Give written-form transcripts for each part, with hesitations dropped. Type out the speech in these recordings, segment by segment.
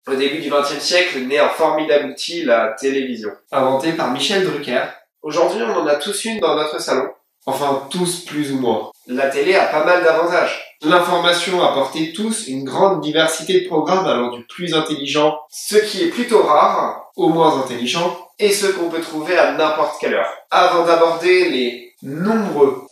Au début du XXe siècle naît un formidable outil, la télévision. Inventé par Michel Drucker. Aujourd'hui, on en a tous une dans notre salon. Enfin, tous plus ou moins. La télé a pas mal d'avantages. L'information a apporté tous une grande diversité de programmes allant du plus intelligent, ce qui est plutôt rare, au moins intelligent, et ce qu'on peut trouver à n'importe quelle heure. Avant d'aborder les nombreux,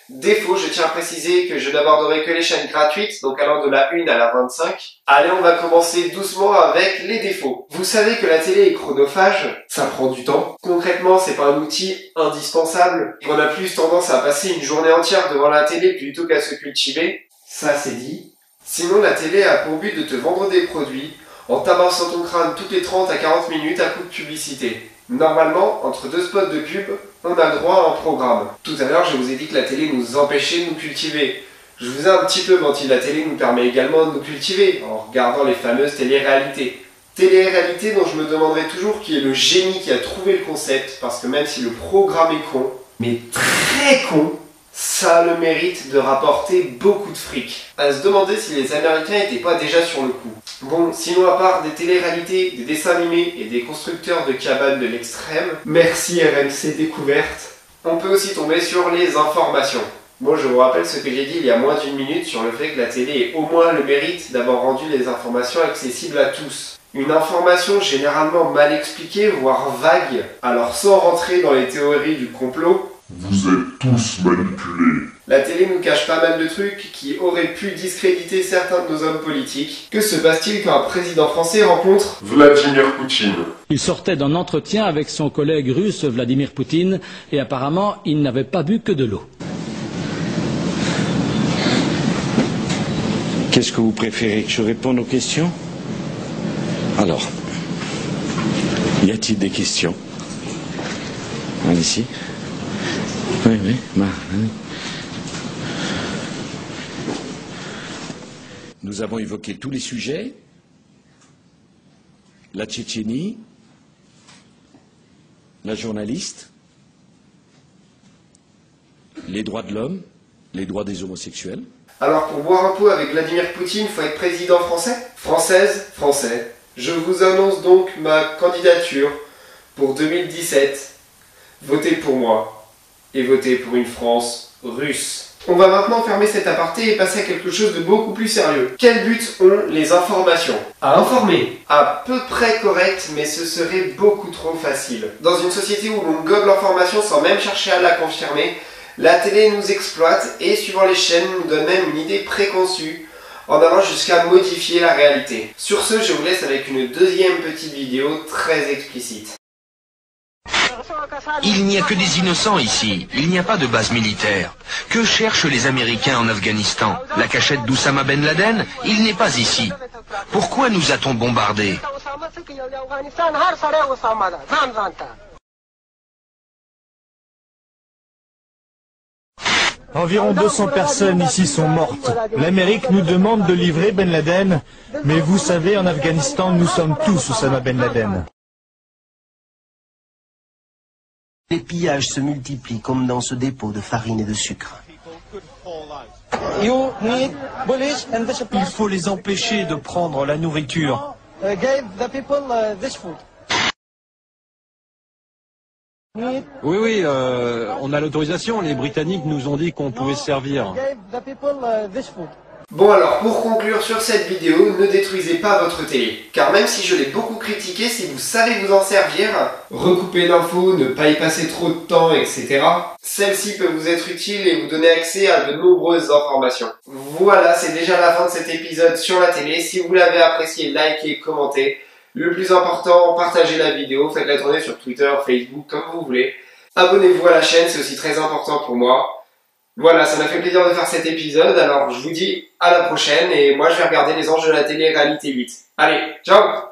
défauts, je tiens à préciser que je n'aborderai que les chaînes gratuites, donc allant de la 1 à la 25. Allez, on va commencer doucement avec les défauts. Vous savez que la télé est chronophage, ça prend du temps. Concrètement, c'est pas un outil indispensable. On a plus tendance à passer une journée entière devant la télé plutôt qu'à se cultiver. Ça, c'est dit. Sinon, la télé a pour but de te vendre des produits en tabassant ton crâne toutes les 30 à 40 minutes à coup de publicité. Normalement, entre deux spots de pub, on a le droit à un programme. Tout à l'heure, je vous ai dit que la télé nous empêchait de nous cultiver. Je vous ai un petit peu menti, la télé nous permet également de nous cultiver, en regardant les fameuses télé-réalités. Télé-réalité dont je me demanderai toujours qui est le génie qui a trouvé le concept, parce que même si le programme est con, mais très con, ça a le mérite de rapporter beaucoup de fric. À se demander si les Américains étaient pas déjà sur le coup. Bon, sinon à part des télé-réalités, des dessins animés et des constructeurs de cabanes de l'extrême, merci RMC Découverte, on peut aussi tomber sur les informations. Bon, je vous rappelle ce que j'ai dit il y a moins d'une minute sur le fait que la télé ait au moins le mérite d'avoir rendu les informations accessibles à tous. Une information généralement mal expliquée, voire vague, alors sans rentrer dans les théories du complot, vous êtes tous manipulés. La télé nous cache pas mal de trucs qui auraient pu discréditer certains de nos hommes politiques. Que se passe-t-il quand un président français rencontre Vladimir Poutine? Il sortait d'un entretien avec son collègue russe Vladimir Poutine et apparemment il n'avait pas bu que de l'eau. Qu'est-ce que vous préférez, que je réponde aux questions? Alors, y a-t-il des questions? Ici. Oui, oui, oui. Nous avons évoqué tous les sujets, la Tchétchénie, la journaliste, les droits de l'homme, les droits des homosexuels. Alors pour boire un pot avec Vladimir Poutine, faut être président français? Française, français. Je vous annonce donc ma candidature pour 2017. Votez pour moi et votez pour une France russe. On va maintenant fermer cet aparté et passer à quelque chose de beaucoup plus sérieux. Quel but ont les informations? À informer. À peu près correct, mais ce serait beaucoup trop facile. Dans une société où l'on gobe l'information sans même chercher à la confirmer, la télé nous exploite et, suivant les chaînes, nous donne même une idée préconçue, en allant jusqu'à modifier la réalité. Sur ce, je vous laisse avec une deuxième petite vidéo très explicite. Il n'y a que des innocents ici, il n'y a pas de base militaire. Que cherchent les Américains en Afghanistan? La cachette d'Oussama Ben Laden? Il n'est pas ici. Pourquoi nous a-t-on bombardés? Environ 200 personnes ici sont mortes. L'Amérique nous demande de livrer Ben Laden, mais vous savez, en Afghanistan, nous sommes tous Oussama Ben Laden. Les pillages se multiplient comme dans ce dépôt de farine et de sucre. Il faut les empêcher de prendre la nourriture. Oui, on a l'autorisation. Les Britanniques nous ont dit qu'on pouvait se servir. Bon alors, pour conclure sur cette vidéo, ne détruisez pas votre télé. Car même si je l'ai beaucoup critiqué, si vous savez vous en servir, recouper l'info, ne pas y passer trop de temps, etc., celle-ci peut vous être utile et vous donner accès à de nombreuses informations. Voilà, c'est déjà la fin de cet épisode sur la télé. Si vous l'avez apprécié, likez, commentez. Le plus important, partagez la vidéo, faites-la tourner sur Twitter, Facebook, comme vous voulez. Abonnez-vous à la chaîne, c'est aussi très important pour moi. Voilà, ça m'a fait plaisir de faire cet épisode, alors je vous dis à la prochaine et moi je vais regarder les anges de la télé-réalité 8. Allez, ciao!